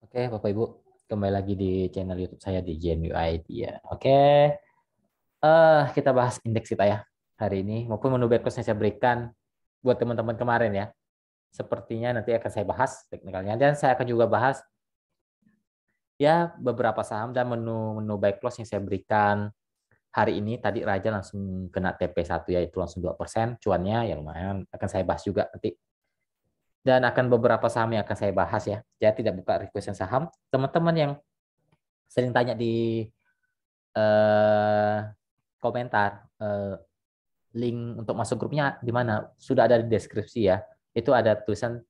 Oke, Bapak Ibu, kembali lagi di channel YouTube saya di GenUID ya. Oke, kita bahas indeks kita ya hari ini maupun menu backcross yang saya berikan buat teman-teman kemarin ya. Sepertinya nanti akan saya bahas teknikalnya dan saya akan juga bahas ya beberapa saham dan menu-menu buy close yang saya berikan hari ini. Tadi Raja langsung kena TP1 ya, itu langsung 2% cuannya ya lumayan, akan saya bahas juga nanti. Dan akan beberapa saham yang akan saya bahas ya. Saya tidak buka request saham. Teman-teman yang sering tanya di eh, komentar, link untuk masuk grupnya di mana? Sudah ada di deskripsi ya. Itu ada tulisan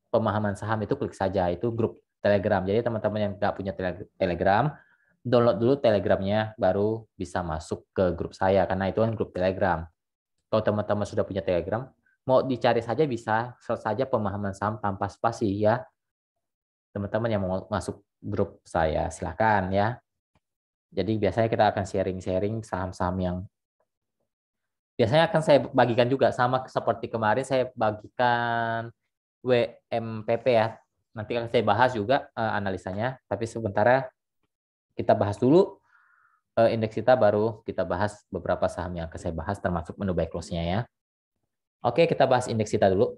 pemahaman saham, itu klik saja. Itu grup Telegram. Jadi teman-teman yang nggak punya Telegram, download dulu Telegramnya, baru bisa masuk ke grup saya karena itu kan grup Telegram. Kalau teman-teman sudah punya Telegram, mau dicari saja bisa, search saja pemahaman saham tanpa spasi ya. Teman-teman yang mau masuk grup saya silahkan ya. Jadi biasanya kita akan sharing-sharing saham-saham yang biasanya akan saya bagikan juga sama seperti kemarin saya bagikan WMPP ya. Nanti akan saya bahas juga analisanya. Tapi sementara kita bahas dulu indeks kita, baru kita bahas beberapa saham yang akan saya bahas termasuk menu buy close-nya ya. Oke, kita bahas indeks kita dulu.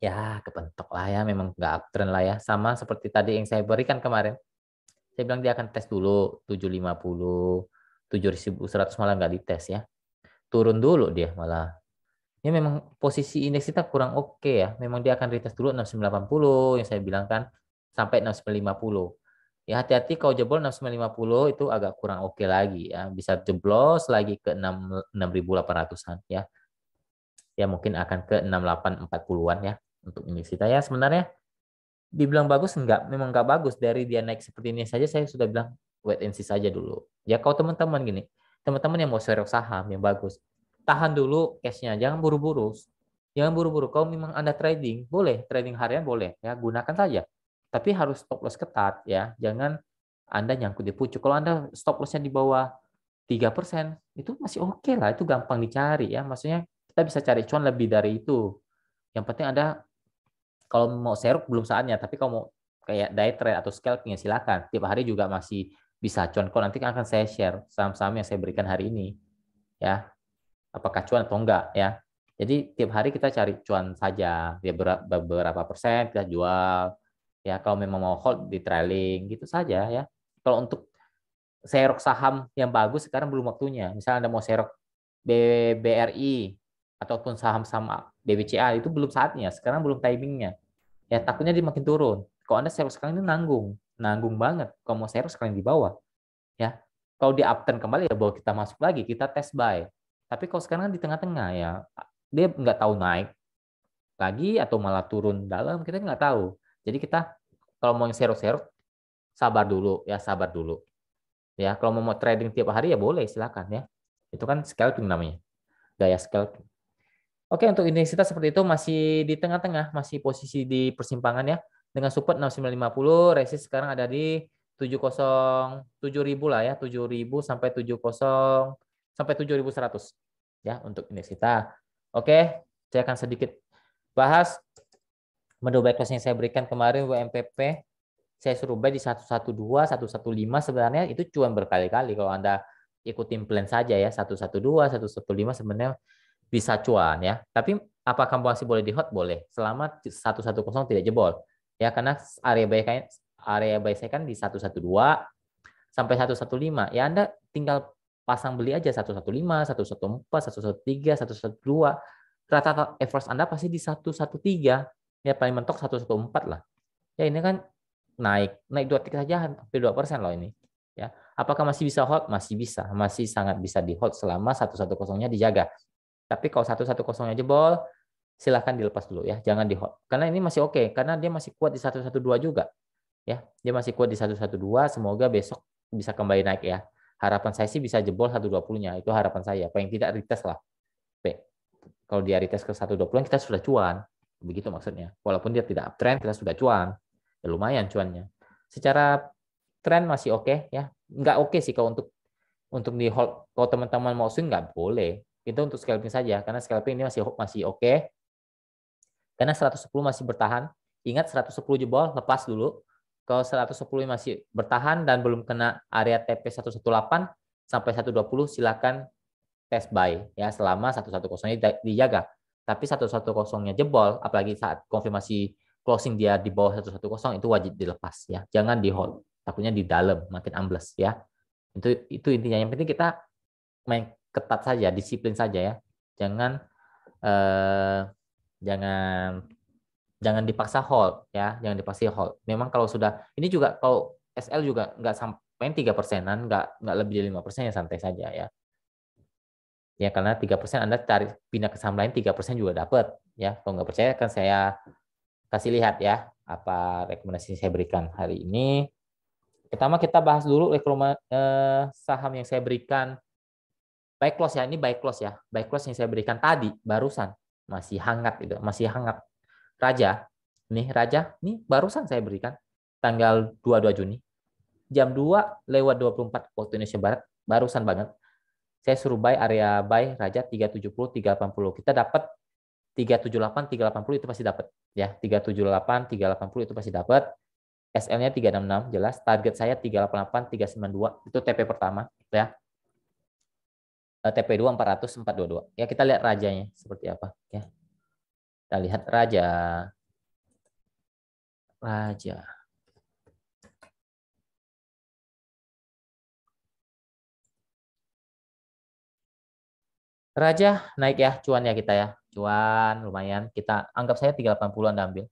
Ya, kepentok lah ya, memang nggak uptrend lah ya. Sama seperti tadi yang saya berikan kemarin. Saya bilang dia akan tes dulu 750, 7.100 malah nggak dites ya. Turun dulu dia malah. Ya memang posisi indeks kita kurang oke ya. Memang dia akan retest dulu 6980 yang saya bilang kan sampai 6950. Ya hati-hati kalau jebol 6950 itu agak kurang oke lagi ya. Bisa jeblos lagi ke 6800-an ya. Ya mungkin akan ke 6840-an ya untuk indeks kita ya. Sebenarnya dibilang bagus enggak, memang enggak bagus. Dari dia naik seperti ini saja saya sudah bilang wait and see saja dulu. Ya kalau teman-teman gini, teman-teman yang mau serok saham yang bagus, tahan dulu cashnya, jangan buru-buru. Jangan buru-buru. Kalau memang Anda trading, boleh, trading harian boleh, ya gunakan saja. Tapi harus stop loss ketat ya. Jangan Anda nyangkut di pucuk. Kalau Anda stop lossnya di bawah 3%, itu masih oke lah, itu gampang dicari ya. Maksudnya kita bisa cari cuan lebih dari itu. Yang penting Anda kalau mau serok belum saatnya, tapi kalau mau kayak day trade atau scalping ya silakan. Tiap hari juga masih bisa cuan. Kalau nanti akan saya share saham-saham yang saya berikan hari ini ya, apakah cuan atau enggak ya. Jadi tiap hari kita cari cuan saja, ya beberapa persen kita jual. Ya kalau memang mau hold di trailing gitu saja ya. Kalau untuk serok saham yang bagus sekarang belum waktunya. Misalnya Anda mau serok BRI ataupun saham-saham BBCA itu belum saatnya. Sekarang belum timingnya. Ya takutnya dia makin turun. Kalau Anda serok sekarang ini nanggung, nanggung banget. Kalau mau serok sekarang di bawah, ya. Kalau di uptrend kembali ya baru kita masuk lagi, kita test buy. Tapi kalau sekarang kan di tengah-tengah ya, dia nggak tahu naik lagi atau malah turun dalam, kita nggak tahu. Jadi kita kalau mau serok-serok sabar dulu ya, sabar dulu. Ya kalau mau trading tiap hari ya boleh silakan ya. Itu kan scalping namanya, gaya scalping. Oke, untuk intensitas seperti itu masih di tengah-tengah, masih posisi di persimpangan ya. Dengan support 6950, resist sekarang ada di 707.000 lah ya, 7.000 sampai 70 sampai 7.100 ya untuk indeks kita. Oke, saya akan sedikit bahas menu back yang saya berikan kemarin WMPP. Saya suruh buy di 112, 115 sebenarnya itu cuan berkali-kali kalau Anda ikutin plan saja ya, 112, 115 sebenarnya bisa cuan ya. Tapi apakah masih boleh di hot? Boleh. Selama 110 tidak jebol. Ya karena area buy saya kan di 112 sampai 115. Ya Anda tinggal pasang beli aja 115, 114, 113, 112. Rata-rata average Anda pasti di 113. Ya paling mentok 114 lah. Ya ini kan naik 2 titik saja hampir 2% loh ini. Ya, apakah masih bisa hold? Masih bisa, masih sangat bisa di hold selama 110-nya dijaga. Tapi kalau 110-nya jebol, silahkan dilepas dulu ya, jangan di hold. Karena ini masih oke, karena dia masih kuat di 112 juga. Ya, dia masih kuat di 112, semoga besok bisa kembali naik ya. Harapan saya sih bisa jebol 120-nya, itu harapan saya. Paling tidak retest lah. Kalau dia retest ke 120, kita sudah cuan. Begitu maksudnya. Walaupun dia tidak uptrend, kita sudah cuan. Ya, lumayan cuannya. Secara tren masih oke ya. Nggak oke sih kalau untuk di hold. Kalau teman-teman mau swing nggak boleh. Itu untuk scalping saja karena scalping ini masih masih oke. Karena 110 masih bertahan. Ingat 110 jebol, lepas dulu. Kalau 110 masih bertahan dan belum kena area TP 118 sampai 120, silakan test buy ya selama 110-nya dijaga. Tapi 110-nya jebol, apalagi saat konfirmasi closing dia di bawah 110, itu wajib dilepas ya. Jangan di hold. Takutnya di dalam makin ambles ya. Itu intinya. Yang penting kita main ketat saja, disiplin saja ya. Jangan eh, jangan jangan dipaksa hold ya, jangan dipaksa hold. Memang kalau sudah ini juga kalau SL juga nggak sampai 3%-an, nggak lebih dari 5% ya santai saja ya. Ya karena 3% Anda cari pindah ke saham lain 3% juga dapat ya. Kalau nggak percaya kan saya kasih lihat ya apa rekomendasi saya berikan hari ini. Pertama kita bahas dulu saham yang saya berikan buy close ya. Ini buy close ya. Buy close yang saya berikan tadi barusan masih hangat itu, masih hangat. Raja. Nih Raja, nih barusan saya berikan tanggal 22 Juni. Jam 2:24 waktu Indonesia Barat, barusan banget. Saya suruh buy area buy Raja 370 380. Kita dapat 378 380 itu pasti dapat ya. 378 380 itu pasti dapat. SL-nya 366 jelas. Target saya 388 392 itu TP pertama ya. TP2 400 422. Ya kita lihat rajanya seperti apa ya. Kita lihat raja. Raja. Raja naik ya cuan ya kita ya. Cuan lumayan. Kita anggap saya 380 Anda ambil.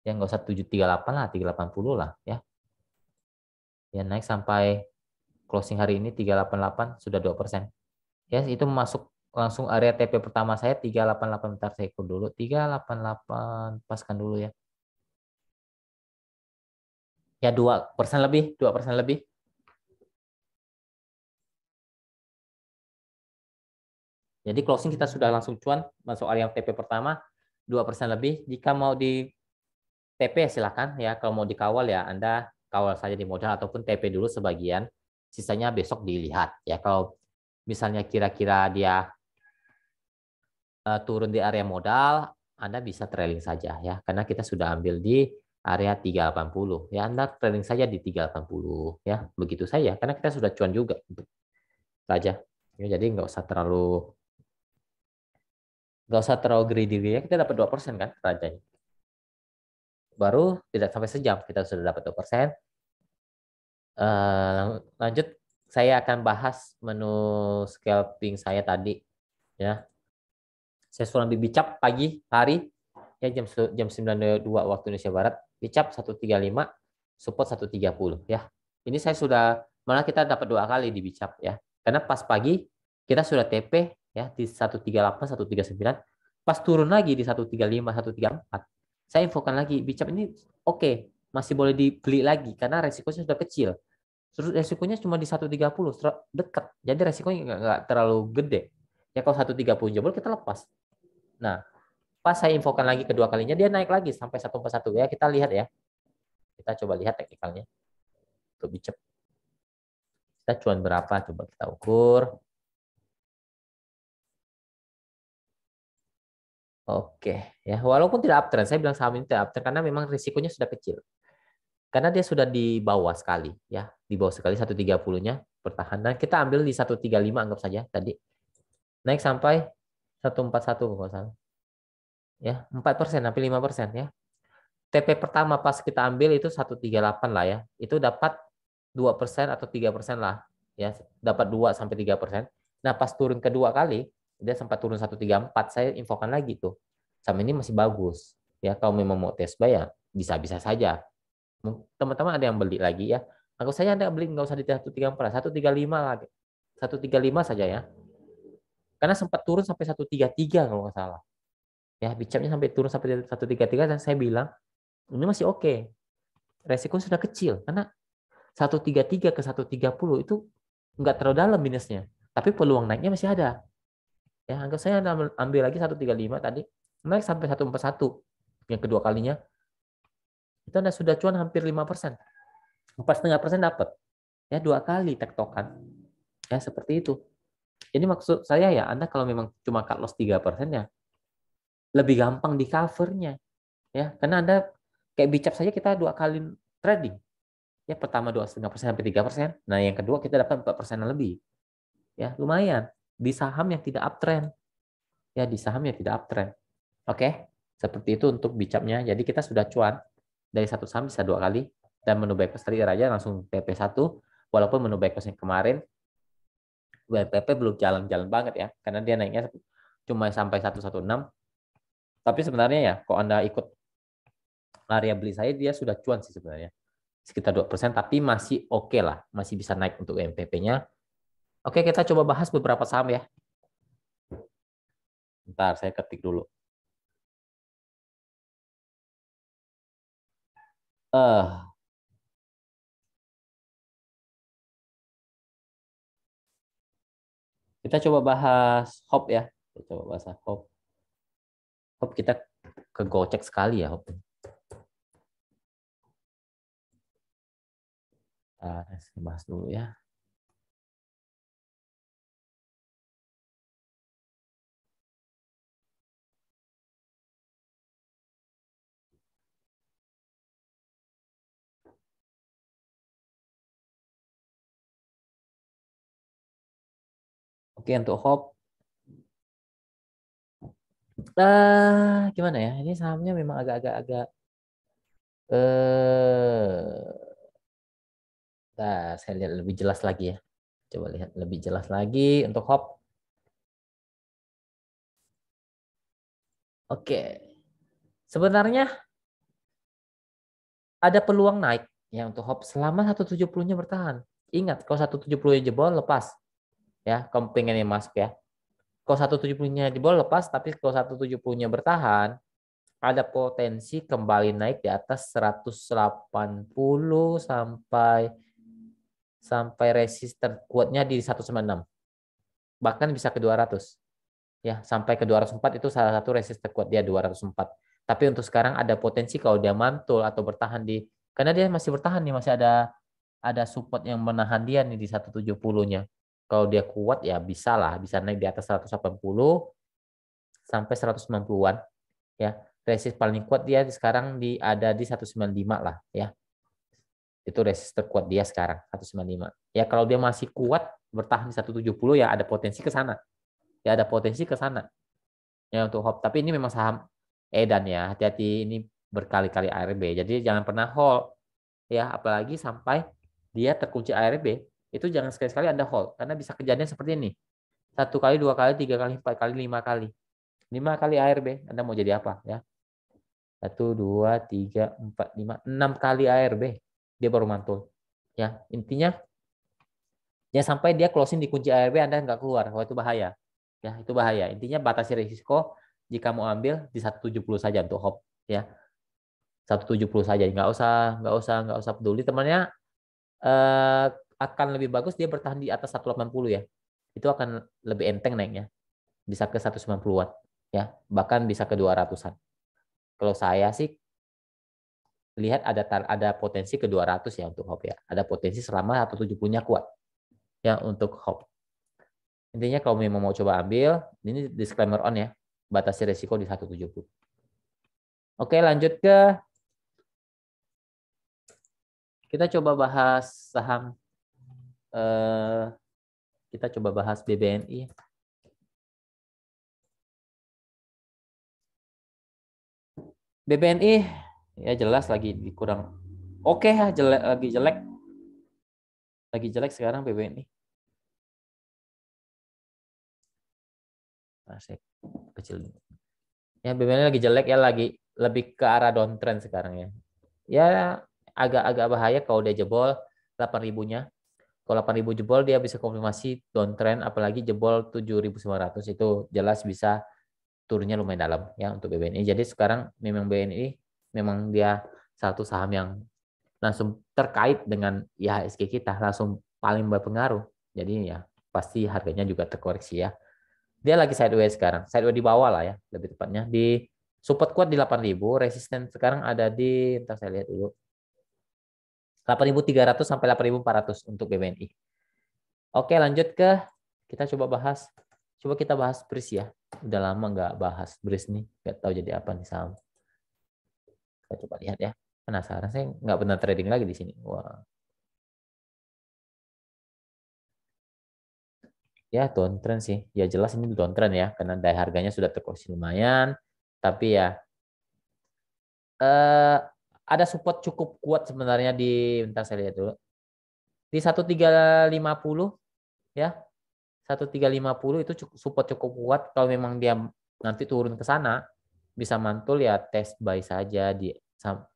Ya nggak usah 738 lah, 380 lah ya. Ya naik sampai closing hari ini 388 sudah 2%. Ya itu masuk langsung area TP pertama saya 388, bentar saya ikut dulu. 388 paskan dulu ya. Ya 2% lebih, 2% lebih. Jadi closing kita sudah langsung cuan masuk area TP pertama 2% lebih. Jika mau di TP silakan ya, kalau mau dikawal ya Anda kawal saja di modal ataupun TP dulu sebagian, sisanya besok dilihat ya. Kalau misalnya kira-kira dia turun di area modal, Anda bisa trailing saja ya, karena kita sudah ambil di area 380 ya. Anda trailing saja di 380 ya, begitu saja karena kita sudah cuan juga saja ya, jadi nggak usah terlalu greedy ya. Kita dapat 2% kan rajanya, baru tidak sampai sejam kita sudah dapat 2%. Lanjut saya akan bahas menu scalping saya tadi ya. Saya sudah ambil bicap pagi hari ya jam 9.02 waktu Indonesia Barat. Bicap 135, support 130 ya. Ini saya sudah malah kita dapat 2 kali di bicap ya. Karena pas pagi kita sudah TP ya di 138 139, pas turun lagi di 135 134. Saya infokan lagi bicap ini oke, masih boleh dibeli lagi karena resikonya sudah kecil. Terus resikonya cuma di 130 dekat. Jadi resikonya nggak terlalu gede. Ya kalau 130 jebol kita lepas. Nah, pas saya infokan lagi kedua kalinya, dia naik lagi sampai 141 ya. Kita lihat ya. Kita coba lihat teknikalnya. Untuk bicep. Kita cuan berapa? Coba kita ukur. Oke, ya. Walaupun tidak uptrend, saya bilang saham ini tidak uptrend karena memang risikonya sudah kecil. Karena dia sudah di bawah sekali, ya. Di bawah sekali 130-nya bertahan. Dan kita ambil di 135 anggap saja tadi. Naik sampai 141 kalau salah. Ya, 4%, hampir 5% ya. TP pertama pas kita ambil itu 138 lah ya. Itu dapat 2% atau 3% lah. Ya, dapat 2 sampai 3%. Nah, pas turun kedua kali, dia sempat turun 134, saya infokan lagi tuh. Saham ini masih bagus. Ya, kalau memang mau tes buy ya bisa-bisa saja. Teman-teman ada yang beli lagi ya. Aku saya Anda beli nggak usah di 134, 135 lagi. 135 saja ya. Karena sempat turun sampai 133 kalau nggak salah. Ya, bicapnya sampai turun sampai 133 dan saya bilang ini masih oke. Resiko sudah kecil karena 133 ke 130 itu nggak terlalu dalam minusnya. Tapi peluang naiknya masih ada. Ya, anggap saya ambil lagi 135 tadi, naik sampai 141. Yang kedua kalinya itu Anda sudah cuan hampir 5%. 4,5% dapat. Ya, 2 kali tektokan. Ya, seperti itu. Jadi maksud saya ya, Anda kalau memang cuma cut loss 3% ya, lebih gampang di covernya. Ya, karena Anda kayak bicap saja kita 2 kali trading. Ya pertama 2,5% sampai 3%. Nah yang kedua kita dapat 4% lebih. Ya lumayan di saham yang tidak uptrend. Ya di saham yang tidak uptrend. Oke, seperti itu untuk bicapnya. Jadi kita sudah cuan dari satu saham bisa 2 kali dan menu back tadi aja langsung PP1 walaupun menu back yang kemarin WPP belum jalan-jalan banget ya karena dia naiknya cuma sampai 116. Tapi sebenarnya ya kalau Anda ikut area beli saya dia sudah cuan sih sebenarnya. Sekitar 2%, tapi masih oke lah, masih bisa naik untuk MPP-nya. Oke, kita coba bahas beberapa saham ya. Bentar, saya ketik dulu. Kita coba bahas HOP ya. Kita coba bahas HOP. HOP kita kegocek sekali ya HOP. Saya bahas dulu ya. Oke, untuk HOP. Gimana ya? Ini sahamnya memang agak-agak saya lihat lebih jelas lagi ya. Coba lihat lebih jelas lagi untuk HOP. Oke. Sebenarnya ada peluang naik ya untuk HOP selama 170-nya bertahan. Ingat, kalau 170-nya jebol lepas ya, kamu pengen yang masuk ya. Kalau 170-nya jebol lepas, tapi kalau 170-nya bertahan, ada potensi kembali naik di atas 180 sampai resisten kuatnya di 196. Bahkan bisa ke 200. Ya, sampai ke 204 itu salah satu resisten kuat dia 204. Tapi untuk sekarang ada potensi kalau dia mantul atau bertahan di karena dia masih bertahan nih, masih ada support yang menahan dia nih di 170-nya. Kalau dia kuat ya bisa lah, bisa naik di atas 180 sampai 190-an ya. Resist paling kuat dia sekarang ada di 195 lah ya. Itu resist terkuat dia sekarang 195. Ya kalau dia masih kuat bertahan di 170 ya ada potensi ke sana. Ya ada potensi ke sana. Ya untuk hold. Tapi ini memang saham edan ya. Hati-hati ini berkali-kali ARB. Jadi jangan pernah hold ya, apalagi sampai dia terkunci ARB. Itu jangan sekali-sekali Anda hold karena bisa kejadian seperti ini. 1 kali, 2 kali, 3 kali, 4 kali, 5 kali. 5 kali ARB, Anda mau jadi apa ya? 1, 2, 3, 4, 5, 6 kali ARB dia baru mantul. Ya intinya ya sampai dia closing di kunci ARB Anda nggak keluar, wah itu bahaya. Ya itu bahaya. Intinya batasi risiko jika mau ambil di 170 saja untuk hop ya. 170 saja, nggak usah peduli temannya eh, akan lebih bagus dia bertahan di atas 180 ya. Itu akan lebih enteng naiknya. Bisa ke 190-an ya, bahkan bisa ke 200-an. Kalau saya sih lihat ada potensi ke 200 ya untuk hop ya. Ada potensi selama 170-nya kuat ya untuk hop. Intinya kalau memang mau coba ambil, ini disclaimer on ya. Batasi resiko di 170. Oke, lanjut ke kita coba bahas saham kita coba bahas BBNI. BBNI ya jelas lagi kurang oke ya, lagi jelek sekarang BBNI. Asik kecil. Ya BBNI lagi jelek ya, lagi lebih ke arah downtrend sekarang ya. Ya agak-agak bahaya kalau dia jebol 8.000-nya. Kalau 8.000 jebol dia bisa konfirmasi downtrend, apalagi jebol 7.900 itu jelas bisa turunnya lumayan dalam ya untuk BBNI. Jadi sekarang memang BNI memang dia satu saham yang langsung terkait dengan IHSG kita, langsung paling berpengaruh. Jadi ya pasti harganya juga terkoreksi ya. Dia lagi sideways sekarang, sideways di bawah lah ya, lebih tepatnya di support kuat di 8.000, resisten sekarang ada di entar saya lihat dulu. 8.300 sampai 8.400 untuk BBNI. Oke, lanjut ke kita coba kita bahas BRIS ya. Udah lama nggak bahas BRIS nih, nggak tahu jadi apa nih saham. Kita coba lihat ya. Penasaran, saya nggak pernah trading lagi di sini. Wah, ya downtrend sih. Ya jelas ini downtrend ya, karena dari harganya sudah terkoreksi lumayan. Tapi ya eh, ada support cukup kuat sebenarnya di, bentar saya lihat dulu. Di 1350 ya. 1350 itu support cukup kuat. Kalau memang dia nanti turun ke sana, bisa mantul ya test buy saja di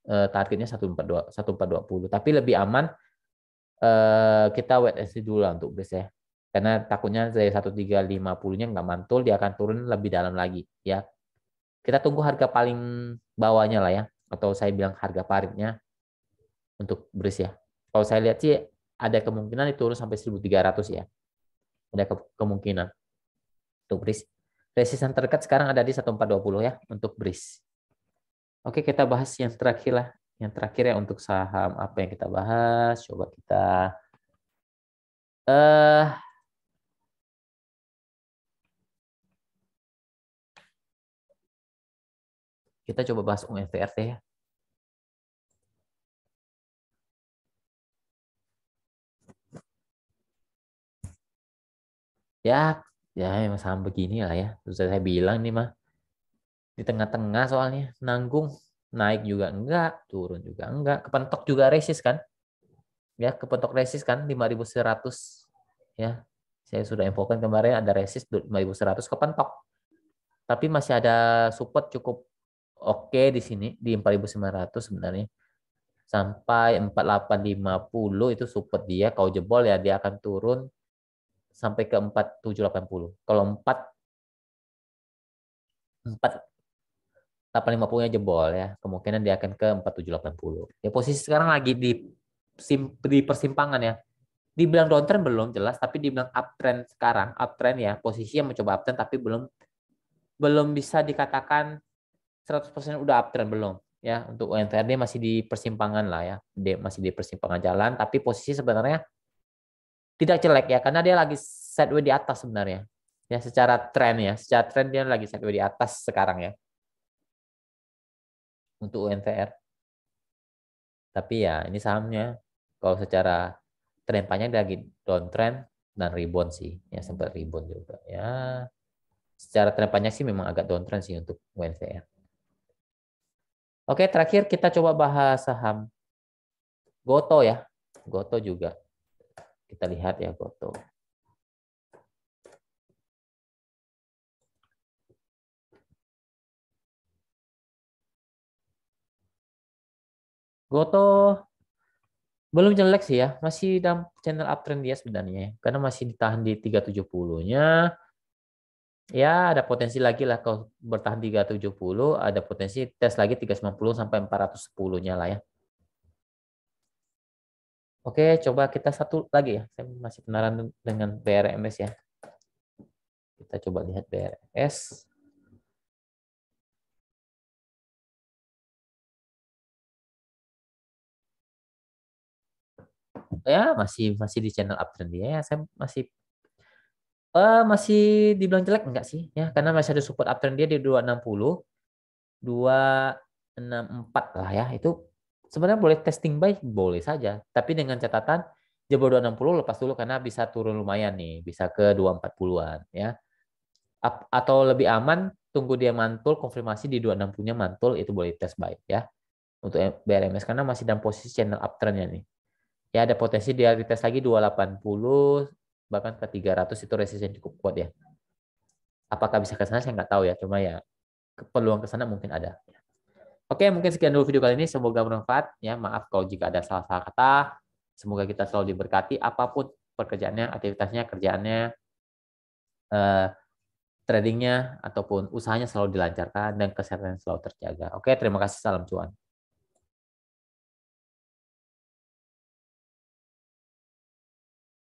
targetnya 1420. Tapi lebih aman kita wait and see dulu lah untuk base ya. Karena takutnya dari 1350-nya nggak mantul, dia akan turun lebih dalam lagi ya. Kita tunggu harga paling bawahnya lah ya, atau saya bilang harga paritnya untuk base ya. Kalau saya lihat sih ada kemungkinan itu turun sampai 1300 ya. Ada kemungkinan untuk base. Resistance terdekat sekarang ada di 1420 ya untuk base. Oke, kita bahas yang terakhir lah. Yang terakhir ya untuk saham apa yang kita bahas. Coba kita eh kita coba bahas UNVRT ya. Ya, ya emang saham begini lah ya. Terus saya bilang nih mah di tengah-tengah soalnya nanggung, naik juga enggak, turun juga enggak, kepentok juga resist kan? Ya, kepentok resist kan 5100 ya. Saya sudah infokan kemarin ada resist 5100 kepentok. Tapi masih ada support cukup oke di sini di 4900 sebenarnya. Sampai 4850 itu support dia. Kalau jebol ya dia akan turun sampai ke 4780. Kalau 4850-nya jebol ya, kemungkinan dia akan ke 4780. Ya posisi sekarang lagi di persimpangan ya. Dibilang downtrend belum jelas, tapi dibilang uptrend sekarang, uptrend ya, posisi yang mencoba uptrend tapi belum belum bisa dikatakan 100% udah uptrend belum ya. Untuk UNTRD masih di persimpangan lah ya. Dia masih di persimpangan jalan, tapi posisi sebenarnya tidak jelek ya karena dia lagi sideways di atas sebenarnya. Ya secara tren ya, secara tren dia lagi sideways di atas sekarang ya untuk UNTR. Tapi ya ini sahamnya kalau secara tren panjang dia lagi downtrend dan rebound sih. Ya sempat rebound juga. Ya secara tren panjang sih memang agak downtrend sih untuk UNVR. Oke, terakhir kita coba bahas saham Goto ya. Goto juga. Kita lihat ya Goto. Goto belum jelek sih ya. Masih dalam channel uptrend dia sebenarnya. Karena masih ditahan di 370-nya. Ya ada potensi lagi lah kalau bertahan 370. Ada potensi tes lagi 390 sampai 410-nya lah ya. Oke, coba kita satu lagi ya. Saya masih penasaran dengan BRMS ya. Kita coba lihat BRS. Ya masih masih di channel uptrend dia ya. Saya masih dibilang jelek enggak sih ya karena masih ada support uptrend dia di 260, 264 lah ya. Itu sebenarnya boleh testing buy boleh saja, tapi dengan catatan jebol 260 lepas dulu karena bisa turun lumayan nih, bisa ke 240-an ya. Atau lebih aman tunggu dia mantul konfirmasi di 260-nya mantul itu boleh test buy ya untuk BRMS karena masih dalam posisi channel uptrendnya nih. Ya ada potensi dia retest lagi 280 bahkan ke 300 itu resisten cukup kuat ya. Apakah bisa ke sana saya nggak tahu ya, cuma ya peluang ke sana mungkin ada. Oke, mungkin sekian dulu video kali ini. Semoga bermanfaat. Ya, maaf kalau jika ada salah-salah kata. Semoga kita selalu diberkati apapun pekerjaannya, aktivitasnya, kerjaannya, eh, tradingnya, ataupun usahanya selalu dilancarkan dan kesehatan selalu terjaga. Oke, terima kasih. Salam cuan.